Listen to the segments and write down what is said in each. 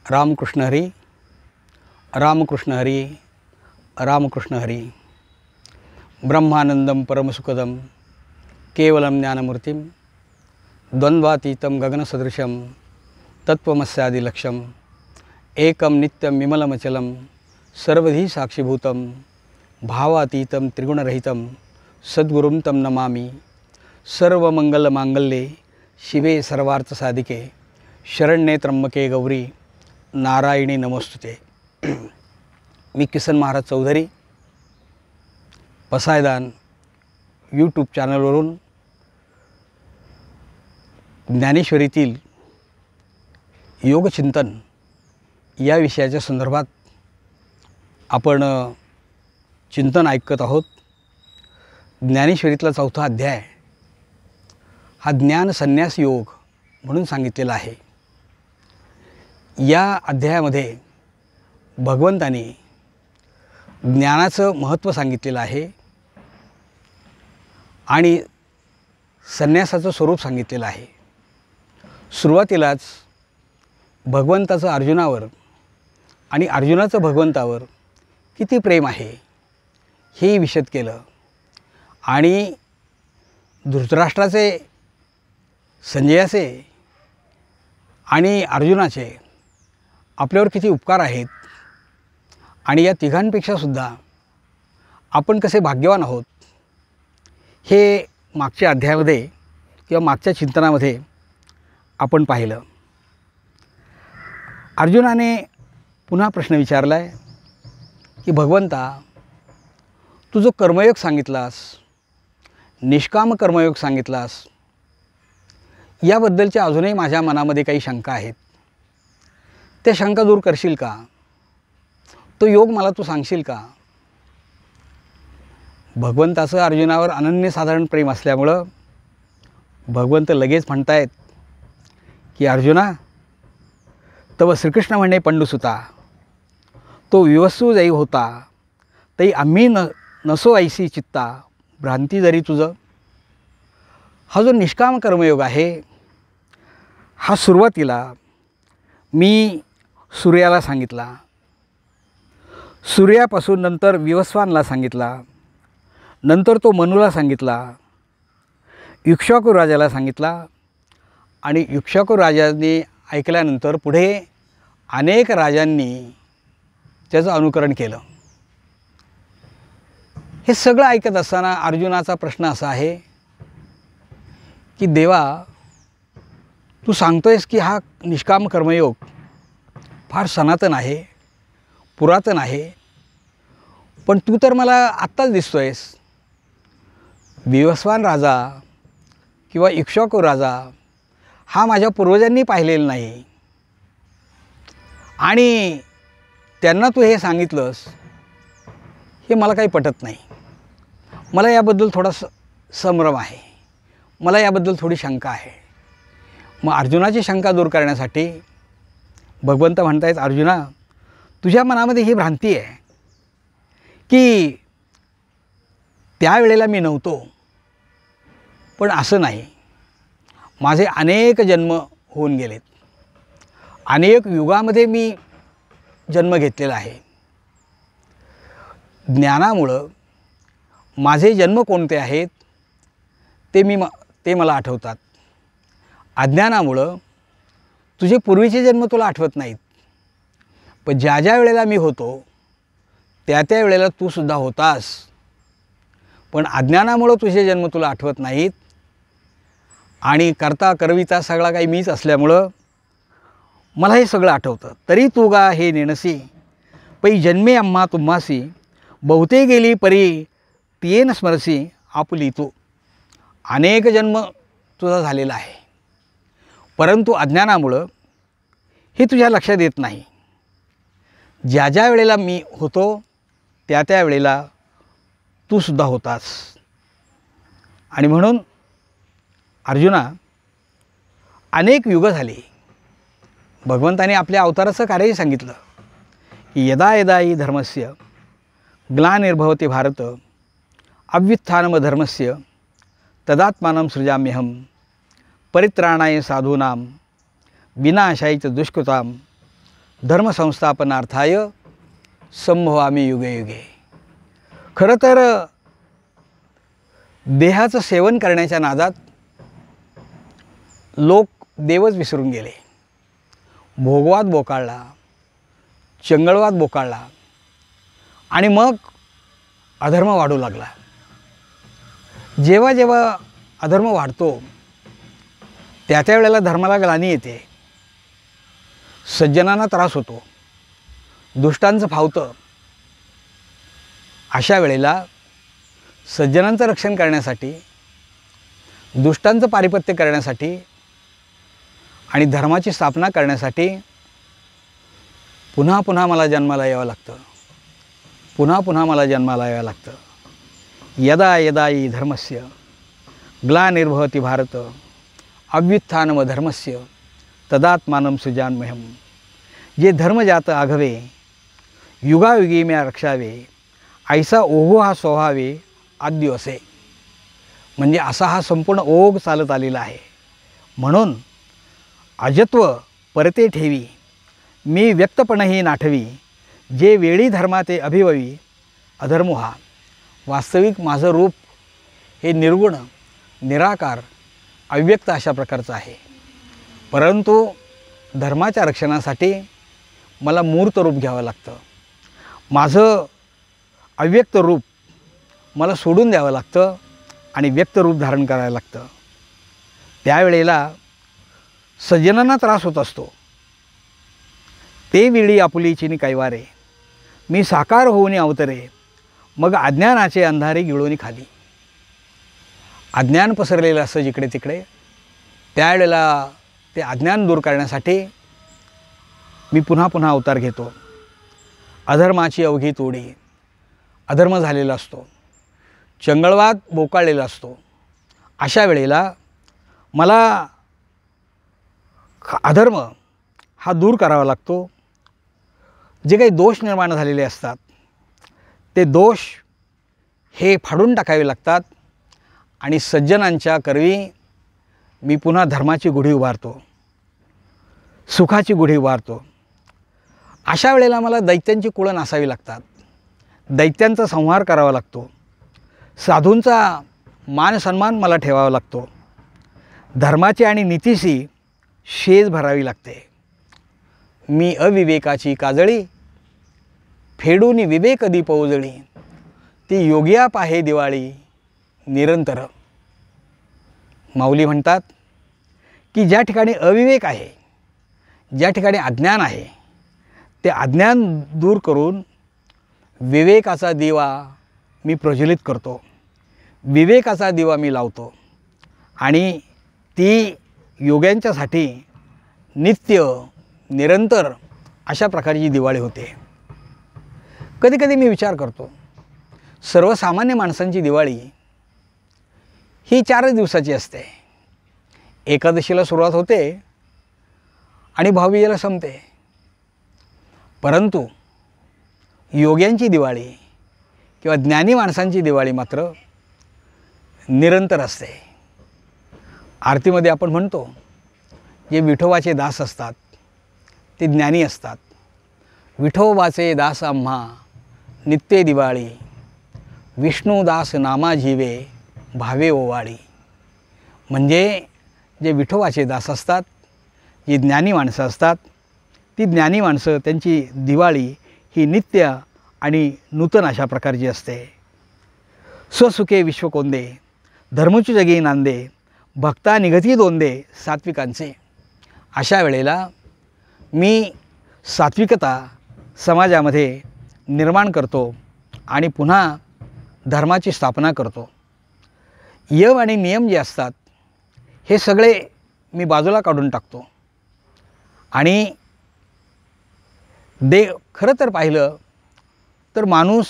रामकृष्ण हरी, रामकृष्ण हरी, रामकृष्ण हरी. ब्रह्मानंदम परमसुखदम केवलम ज्ञानमूर्तिम द्वंद्वातीतं गगनसदृशं तत्त्वमस्यादिलक्ष्यम् एकं नित्यं विमलमचलं सर्वधी साक्षीभूतं भावातीतं त्रिगुणरहितं सद्गुरुं तं नमामि. सर्वमंगलमांगल्ये शिवे सर्वार्थसाधिके शरण्ये त्र्यंबके गौरी नारायणी नमोस्तुते. मी किसन महाराज चौधरी पसायदान यूट्यूब चॅनलवरून ज्ञानेश्वरीतील योगचिंतन या विषयाच्या संदर्भात आपण चिंतन ऐकत आहोत. ज्ञानेश्वरीतला 4था अध्याय हा ज्ञान संन्यास योग म्हणून सांगितलेला आहे. या अध्यायामध्ये भगवंताने ज्ञानाचं महत्त्व सांगितलेलं आहे आणि संन्यासाचं स्वरूप सांगितलेलं आहे. सुरुवातीलाच भगवंताचं अर्जुनावर आणि अर्जुनाचं भगवंतावर किती प्रेम आहे हे विशद केलं आणि धृतराष्ट्राचे, संजयाचे आणि अर्जुनाचे आपल्यावर किती उपकार आहेत आणि या तिघांपेक्षासुद्धा आपण कसे भाग्यवान आहोत हे मागच्या अध्यायामध्ये किंवा मागच्या चिंतनामध्ये आपण पाहिलं. अर्जुनाने पुन्हा प्रश्न विचारला आहे की भगवंता, तू जो कर्मयोग सांगितलास, निष्काम कर्मयोग सांगितलास, याबद्दलच्या अजूनही माझ्या मनामध्ये काही शंका आहेत. त्या शंका दूर करशील का? तो योग मला तू सांगशील का? भगवंताचं अर्जुनावर अनन्यसाधारण प्रेम असल्यामुळं भगवंत लगेच म्हणतायत की अर्जुना, तव श्रीकृष्ण म्हणे पंडुसुता, तो विवस्सू जै होता तै आम्ही नसो ऐसी चित्ता भ्रांती जरी तुझं. हा जो निष्काम कर्मयोग आहे हा सुरुवातीला मी सूर्याला सांगितला, सूर्यापासून नंतर विवस्वानला सांगितला, नंतर तो मनुला सांगितला, इक्ष्वाकू राजाला सांगितला आणि इक्ष्वाकू राजांनी ऐकल्यानंतर पुढे अनेक राजांनी त्याचं अनुकरण केलं. हे सगळं ऐकत असताना अर्जुनाचा प्रश्न असा आहे की देवा, तू सांगतोयस की हा निष्काम कर्मयोग फार सनातन आहे, पुरातन आहे, पण तू तर मला आत्ताच दिसतोयस. विवस्वान राजा किंवा इक्ष्वाकू राजा हा माझ्या पूर्वजांनी पाहिलेला नाही आणि त्यांना तू हे सांगितलंस हे मला काही पटत नाही. मला याबद्दल थोडा संभ्रम आहे, मला याबद्दल थोडी शंका आहे. मग अर्जुनाची शंका दूर करण्यासाठी भगवंत म्हणतायत, अर्जुना, तुझ्या मनामध्ये ही भ्रांती आहे की त्यावेळेला मी नव्हतो, पण असं नाही. माझे अनेक जन्म होऊन गेलेत, अनेक युगामध्ये मी जन्म घेतलेला आहे. ज्ञानामुळं माझे जन्म कोणते आहेत ते मला आठवतात. अज्ञानामुळं तुझे पूर्वीचे जन्म तुला आठवत नाहीत. पण ज्या ज्या वेळेला मी होतो त्या त्या वेळेला तू सुद्धा होतास, पण अज्ञानामुळं तुझे जन्म तुला आठवत नाहीत आणि करता करविता सगळा काही मीच असल्यामुळं मला हे सगळं आठवतं. तरी तू गा हे नेणसी पै जन्मे आम्हा तुम्हासी बहुते गेली परी तियेन स्मरसी आपुली तू. अनेक जन्म तुझा झालेला आहे, परंतु अज्ञानामुळं हे तुझ्या लक्षात येत नाही. ज्या ज्या वेळेला मी होतो त्या त्या वेळेला तू सुद्धा होतास. आणि म्हणून अर्जुना, अनेक युग झाली. भगवंताने आपल्या अवताराचं कार्यही सांगितलं की यदा यदा हि धर्मस्य ग्लानिर्भवति भारत अव्युत्थानम धर्मस्य तदात्मानं सृजाम्यहम परित्राणाय साधूनां विनाशाय च दुष्कृतां धर्मसंस्थापनार्थाय संभवामि युगे युगे. खरं तर देहाचं सेवन करण्याच्या नादात लोक देवच विसरून गेले. भोगवाद बोकाळला, चंगळवाद बोकाळला आणि मग अधर्म वाढू लागला. जेव्हा जेव्हा अधर्म वाढतो त्या वेळेला धर्माला ग्लानी येते, सज्जनांना त्रास होतो, दुष्टांचं फावतं. अशा वेळेला सज्जनांचं रक्षण करण्यासाठी, दुष्टांचं पारिपत्य करण्यासाठी आणि धर्माची स्थापना करण्यासाठी पुन्हा पुन्हा मला जन्माला यावं लागतं. पुन्हा पुन्हा मला जन्माला यावं लागतं. यदा यदा हि धर्मस्य ग्लानिर्भवति भारत अभ्युत्थानम धर्मस्य तदात्मानं सृजाम्यहम्. जे धर्मजात आघवे युगायुगी म्या रक्षावे ऐसा ओघ हा स्वभावे आद्य असे. म्हणजे असा हा संपूर्ण ओघ चालत आलेला आहे. म्हणून अजत्व परते ठेवी मी व्यक्तपणही नाठवी जे वेळी धर्माते अभिववी अधर्मो हा. वास्तविक माझं रूप हे निर्गुण, निराकार, अव्यक्त अशा प्रकारचं आहे. परंतु धर्माच्या रक्षणासाठी मला मूर्त रूप घ्यावं लागतं. माझं अव्यक्त रूप मला सोडून द्यावं लागतं आणि व्यक्त रूप धारण करायला लागतं. त्यावेळेला सज्जनांना त्रास होत असतो. ते वेळी आपुलीचिनी कैवारे मी साकार होऊनी अवतरे मग अज्ञानाचे अंधारे गिळोनी खाली. अज्ञान पसरलेलं असं जिकडे तिकडे, त्यावेळेला ते अज्ञान दूर करण्यासाठी मी पुन्हा पुन्हा अवतार घेतो. अधर्माची अवघी तोडी, अधर्म झालेला असतो, चंगळवाद बोकाळलेला असतो. अशा वेळेला मला अधर्म हा दूर करावा लागतो. जे काही दोष निर्माण झालेले असतात ते दोष हे फाडून टाकावे लागतात आणि सज्जनांच्या करवी मी पुन्हा धर्माची गुढी उभारतो, सुखाची गुढी उभारतो. अशा वेळेला मला दैत्यांची कुळं नासावी लागतात, दैत्यांचा संहार करावा लागतो, साधूंचा मान सन्मान मला ठेवावा लागतो, धर्माची आणि नीतीशी शेज भरावी लागते. मी अविवेकाची काजळी फेडून विवेक दीप उजळी ती योगिया पाहे दिवाळी निरंतर. माऊली म्हणतात की ज्या ठिकाणी अविवेक आहे, ज्या ठिकाणी अज्ञान आहे, ते अज्ञान दूर करून विवेकाचा दिवा मी प्रज्वलित करतो, विवेकाचा दिवा मी लावतो आणि ती योग्यांच्यासाठी नित्य निरंतर अशा प्रकारची दिवाळी होते. कधी कधी मी विचार करतो, सर्वसामान्य माणसांची दिवाळी ही 4 दिवसाची असते. एकादशीला सुरुवात होते आणि भाऊबीजेला संपते. परंतु योग्यांची दिवाळी किंवा ज्ञानी माणसांची दिवाळी मात्र निरंतर असते. आरतीमध्ये आपण म्हणतो, जे विठोबाचे दास असतात ते ज्ञानी असतात. विठोबाचे दास आम्हा नित्य दिवाळी विष्णुदास नामा जीवे भावे ओवाळी. म्हणजे जे विठोबाचे दास असतात, जी ज्ञानी माणसं असतात, ती ज्ञानी माणसं त्यांची दिवाळी ही नित्य आणि नूतन अशा प्रकारची असते. स्वसुखे विश्वकोंदे धर्मची जगी नांदे भक्ता निगती दोंदे सात्विकांचे. अशा वेळेला मी सात्विकता समाजामध्ये निर्माण करतो आणि पुन्हा धर्माची स्थापना करतो. यम आणि नियम जे असतात हे सगळे मी बाजूला काढून टाकतो आणि खरं तर पाहिलं तर माणूस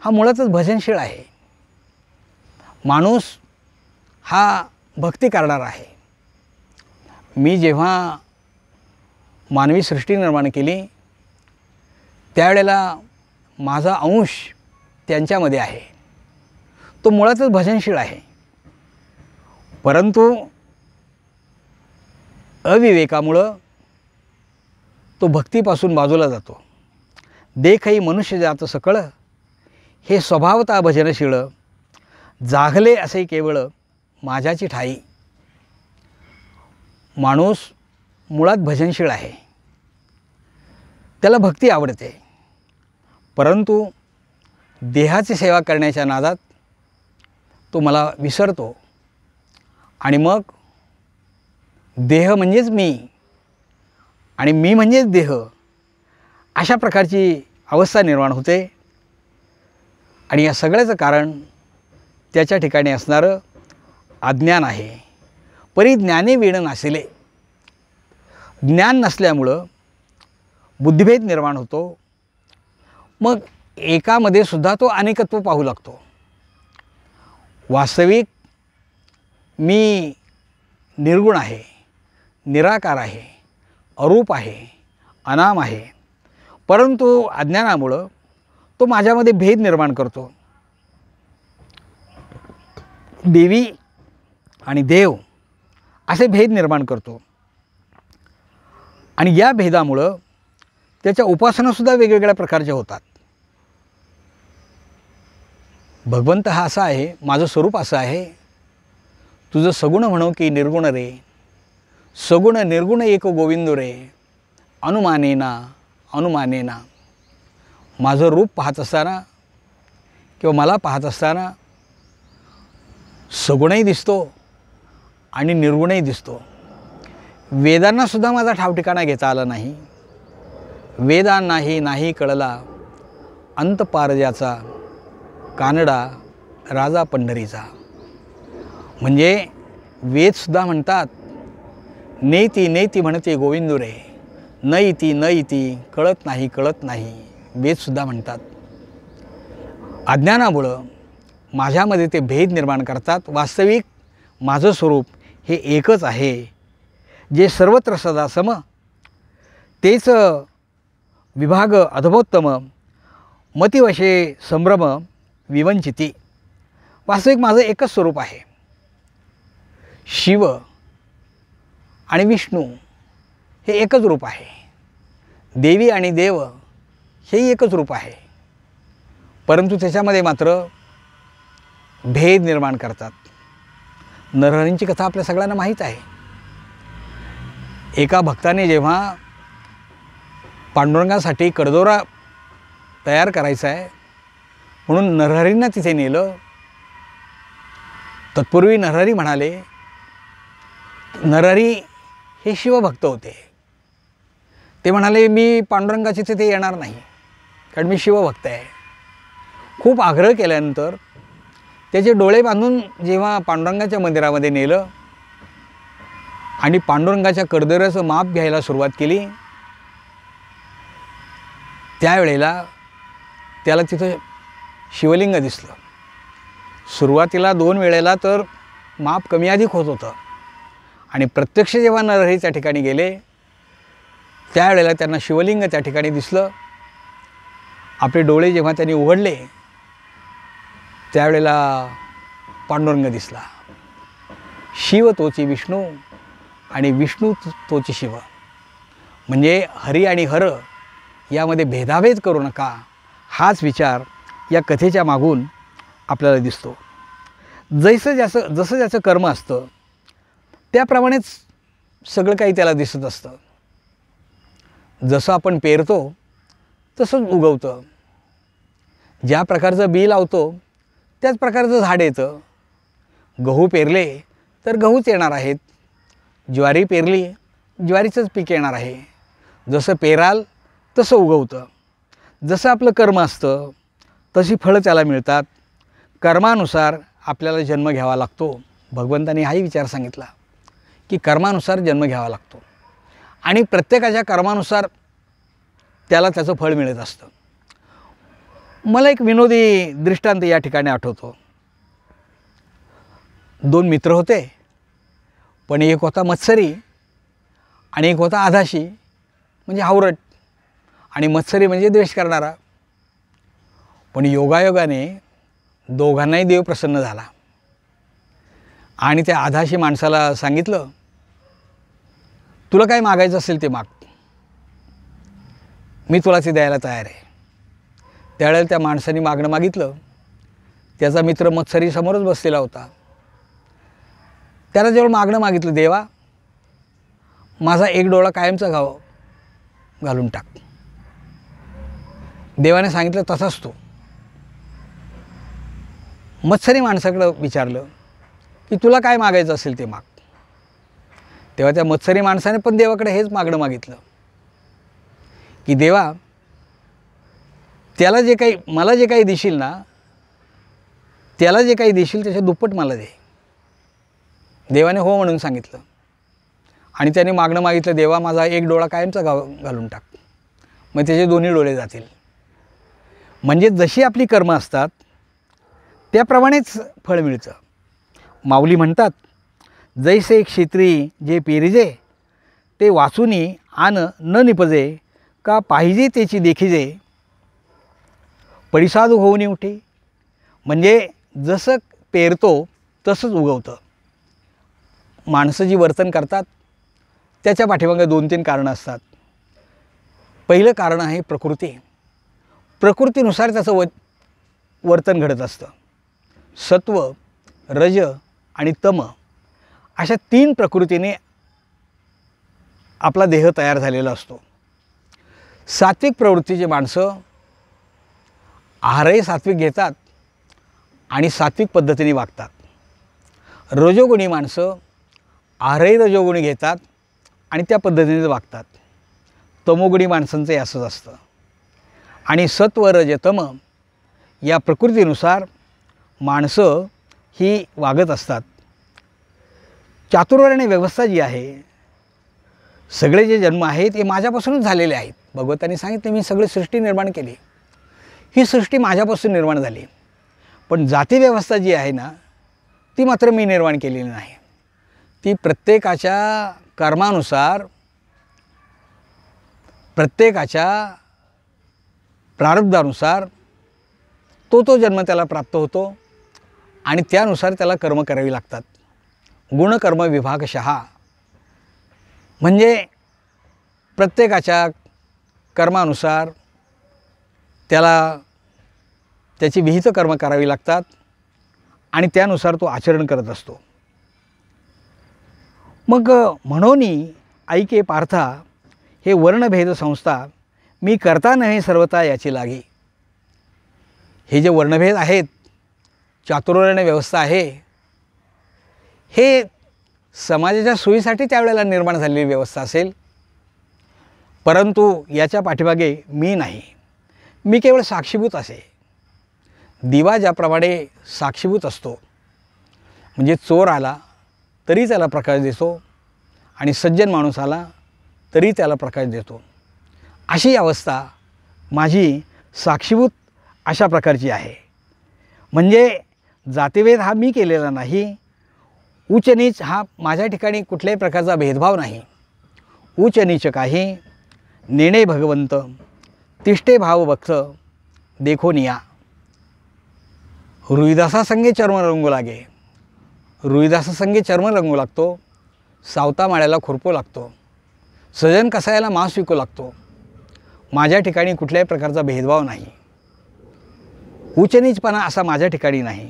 हा मुळातच भजनशील आहे. माणूस हा भक्ती करणारा आहे. मी जेव्हा मानवी सृष्टी निर्माण केली त्यावेळेला माझा अंश त्यांच्यामध्ये आहे. तो मुळातच भजनशील आहे. परंतु अविवेकामुळं तो भक्तीपासून बाजूला जातो. देखई मनुष्य जात सकळ, हे स्वभावता भजनशीळ, जागले असे केवळ माझ्याची ठाई. माणूस मुळात भजनशील आहे, त्याला भक्ती आवडते, परंतु देहाची सेवा करण्याच्या नादात तो मला विसरतो आणि मग देह म्हणजेच मी आणि मी म्हणजेच देह अशा प्रकारची अवस्था निर्माण होते. आणि या सगळ्याचं कारण त्याच्या ठिकाणी असणारं अज्ञान आहे. परिज्ञाने वीण नासिले, ज्ञान नसल्यामुळं बुद्धिभेद निर्माण होतो. मग एकामध्ये सुद्धा तो अनेकत्व पाहू लागतो. वास्तविक मी निर्गुण आहे, निराकार आहे, अरूप आहे, अनाम आहे, परंतु अज्ञानामुळं तो माझ्यामध्ये भेद निर्माण करतो. देवी आणि देव असे भेद निर्माण करतो आणि या भेदामुळं त्याच्या उपासनासुद्धा वेगवेगळ्या प्रकारच्या होतात. भगवंत हा असा आहे, माझं स्वरूप असं आहे, तुझं सगुण म्हणो की निर्गुण रे, सगुण निर्गुण एक गोविंदो रे, अनुमानेना अनुमानेना. माझं रूप पाहत असताना किंवा मला पाहत असताना सगुणही दिसतो आणि निर्गुणही दिसतो. वेदांनासुद्धा माझा ठावठिकाणा घेता आला नाही. वेदांनाही नाही कळला अंतपारजाचा, कानडा राजा पंढरीचा. म्हणजे वेदसुद्धा म्हणतात नेती नेती म्हणते गोविंदो रे, न इति न इति, कळत नाही कळत नाही, वेदसुद्धा म्हणतात. अज्ञानामुळं माझ्यामध्ये ते भेद निर्माण करतात. वास्तविक माझं स्वरूप हे एकच आहे, जे सर्वत्र सदा सम, तेच विभाग अधमोत्तम, मतिवशे संभ्रम विवंचिती. वास्तविक माझं एकच स्वरूप आहे. शिव आणि विष्णू हे एकच रूप आहे, देवी आणि देव हेही एकच रूप आहे, परंतु त्याच्यामध्ये मात्र भेद निर्माण करतात. नरहरींची कथा आपल्या सगळ्यांना माहीत आहे. एका भक्ताने जेव्हा पांडुरंगासाठी कडदोरा तयार करायचा आहे म्हणून नरहरींना तिथे नेलं. तत्पूर्वी नरहरी म्हणाले, नरहरी हे शिवभक्त होते. ते म्हणाले मी पांडुरंगाची तिथे येणार नाही, कारण मी शिवभक्त आहे. खूप आग्रह केल्यानंतर त्याचे डोळे बांधून जेव्हा पांडुरंगाच्या मंदिरामध्ये नेलं आणि पांडुरंगाच्या कडदोऱ्याचं माप घ्यायला सुरुवात केली, त्यावेळेला त्याला तिथं शिवलिंग दिसलं. सुरुवातीला 2 वेळेला तर माप कमी अधिक होत होतं आणि प्रत्यक्ष जेव्हा नरहरीच्या ठिकाणी गेले त्यावेळेला त्यांना शिवलिंग त्या ठिकाणी दिसलं. आपले डोळे जेव्हा त्यांनी उघडले त्यावेळेला पांडुरंग दिसला. शिव तोची विष्णू आणि विष्णू तोची शिव. म्हणजे हरी आणि हर यामध्ये भेदाभेद करू नका, हाच विचार या कथेच्या मागून आपल्याला दिसतो. जसं ज्याचं कर्म असतं त्याप्रमाणेच सगळं काही त्याला दिसत असतं. जसं आपण पेरतो तसंच उगवतं. ज्या प्रकारचं बी लावतो त्याच प्रकारचं झाड येतं. गहू पेरले तर गहूच येणार आहेत, ज्वारी पेरली ज्वारीचंच पीक येणार आहे. जसं पेराल तसं उगवतं. जसं आपलं कर्म असतं तशी फळं त्याला मिळतात. कर्मानुसार आपल्याला जन्म घ्यावा लागतो. भगवंतांनी हाही विचार सांगितला की कर्मानुसार जन्म घ्यावा लागतो आणि प्रत्येकाच्या कर्मानुसार त्याला त्याचं फळ मिळत असतं. मला एक विनोदी दृष्टांत या ठिकाणी आठवतो. 2 मित्र होते, पण एक होता मत्सरी आणि एक होता आधाशी, म्हणजे हावरट, आणि मत्सरी म्हणजे द्वेष करणारा. पण योगायोगाने दोघांनाही देव प्रसन्न झाला आणि त्या आधाशी माणसाला सांगितलं, तुला काय मागायचं असेल ते माग. मी तुला ते द्यायला तयार आहे. त्यावेळेला त्या माणसाने मागणं मागितलं. त्याचा मित्र मत्सरी समोरच बसलेला होता. त्याला जेव्हा मागणं मागितलं, देवा माझा एक डोळा कायमचा घालून टाक. देवाने सांगितलं तसाच तो. मत्सरी माणसाकडं विचारलं की तुला काय मागायचं असेल ते माग. तेव्हा त्या मत्सरी माणसाने पण देवाकडे हेच मागणं मागितलं की देवा मला जे काही देशील ना, त्याला जे काही देशील त्याच्या दुप्पट मला दे. देवाने हो म्हणून सांगितलं आणि त्याने मागणं मागितलं, देवा माझा एक डोळा कायमचा घालून टाक. मग त्याचे दोन्ही डोळे जातील. म्हणजे जशी आपली कर्म असतात त्याप्रमाणेच फळ मिळतं. माऊली म्हणतात, जैसे क्षेत्री जे पेरिजे ते वाचुनी आन न निपजे, का पाहिजे त्याची देखिजे पडिसाधू होऊन उठे. म्हणजे जसं पेरतो तसंच उगवतं. माणसं जी वर्तन करतात त्याच्या पाठीमागे 2-3 कारणं असतात. पहिलं कारण आहे प्रकृती. प्रकृतीनुसार त्याचं वर्तन घडत असतं. सत्व, रज आणि तम अशा 3 प्रकृतीने आपला देह तयार झालेला असतो. सात्विक प्रवृत्तीची माणसं आहारही सात्विक घेतात आणि सात्विक पद्धतीने वागतात. रजोगुणी माणसं आहारही रजोगुणी घेतात आणि त्या पद्धतीने वागतात. तमोगुणी माणसांचं असंच असतं. आणि सत्व, रज, तम या प्रकृतीनुसार माणसं ही वागत असतात. चातुर्वर्ण्य व्यवस्था जी आहे, सगळे जे जन्म आहेत हे माझ्यापासूनच झालेले आहेत. भगवंतांनी सांगितले, मी सगळी सृष्टी निर्माण केली. ही सृष्टी माझ्यापासून निर्माण झाली. पण जाती व्यवस्था जी आहे ना, ती मात्र मी निर्माण केलेली नाही. ती प्रत्येकाच्या कर्मानुसार, प्रत्येकाच्या प्रारब्धानुसार तो जन्म त्याला प्राप्त होतो आणि त्यानुसार त्याला कर्म करावी लागतात. गुणकर्म विभागशः म्हणजे प्रत्येकाच्या कर्मानुसार त्याला त्याची विहित कर्म करावी लागतात आणि त्यानुसार तो आचरण करत असतो. मग म्हणून ऐके पार्था हे वर्णभेद संस्था मी करता नव्हे सर्वता याची लागी. हे जे वर्णभेद आहेत, चातुर्वर्ण व्यवस्था आहे, हे समाजाच्या सोयीसाठी त्यावेळेला निर्माण झालेली व्यवस्था असेल. परंतु याच्या पाठीमागे मी नाही. मी केवळ साक्षीभूत असे. दिवा ज्याप्रमाणे साक्षीभूत असतो, म्हणजे चोर आला तरी त्याला प्रकाश देतो आणि सज्जन माणूस आला तरी त्याला प्रकाश देतो, अशी अवस्था माझी साक्षीभूत अशा प्रकारची आहे. म्हणजे जातीभेद हा मी केलेला नाही. उच्च नीच हा माझ्या ठिकाणी कुठल्याही प्रकारचा भेदभाव नाही. उच्च नीच काही नेणे भगवंत तिष्ठे भाव भक्त देखो निया. रुईदासासंगे चर्म रंगू लागे. रुईदासासंगे चर्म रंगू लागतो. सावता माळ्याला खुरपू लागतो. सजन कसायला मांस विकू लागतो. माझ्या ठिकाणी कुठल्याही प्रकारचा भेदभाव नाही. उच्चनीचपणा असा माझ्या ठिकाणी नाही.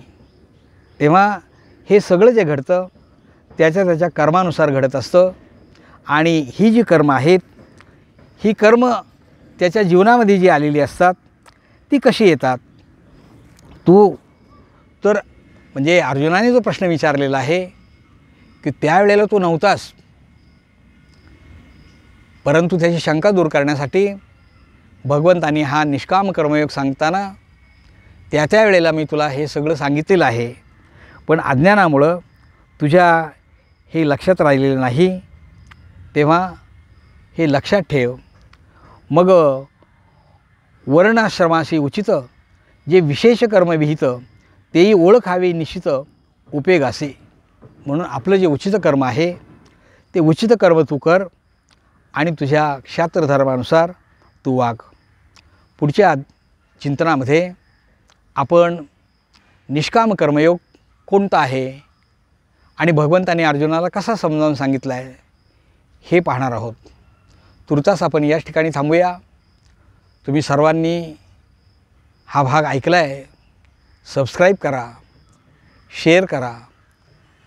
तेव्हा हे सगळं जे घडतं त्याच्या कर्मानुसार घडत असतं. आणि ही जी कर्म आहेत, ही कर्म त्याच्या जीवनामध्ये जी आलेली असतात ती कशी येतात. तू तर म्हणजे अर्जुनाने जो प्रश्न विचारलेला आहे की त्यावेळेला तू नव्हतास, परंतु त्याची शंका दूर करण्यासाठी भगवंतांनी हा निष्काम कर्मयोग सांगताना त्या वेळेला मी तुला हे सगळं सांगितलेलं आहे. पण अज्ञानामुळं तुझ्या हे लक्षात राहिलेलं नाही. तेव्हा हे लक्षात ठेव. मग वर्णाश्रमाशी उचित जे विशेष कर्म विहित तेही ओळखावे निश्चित उपयोगासे. म्हणून आपलं जे उचित कर्म आहे ते उचित कर्म तू कर आणि तुझ्या क्षात्रधर्मानुसार तू वाग. पुढच्या चिंतनामध्ये आपण निष्काम कर्मयोग कोणता आहे आणि भगवंताने अर्जुनाला कसा समजावून सांगितला आहे हे पाहणार आहोत. तुर्तास आपण याच ठिकाणी थांबूया. तुम्ही सर्वांनी हा भाग ऐकला आहे. सबस्क्राईब करा, शेअर करा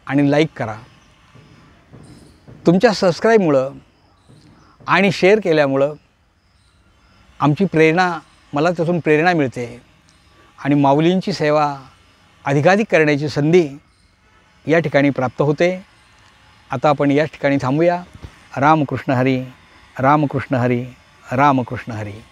आणि लाईक करा. तुमच्या सबस्क्राईबमुळं आणि शेअर केल्यामुळं आमची प्रेरणा, मला त्यातून प्रेरणा मिळते आणि माऊलींची सेवा अधिकाधिक करण्याची संधी या ठिकाणी प्राप्त होते. आता आपण याच ठिकाणी थांबूया. रामकृष्ण हरी, रामकृष्ण हरी, रामकृष्ण हरी.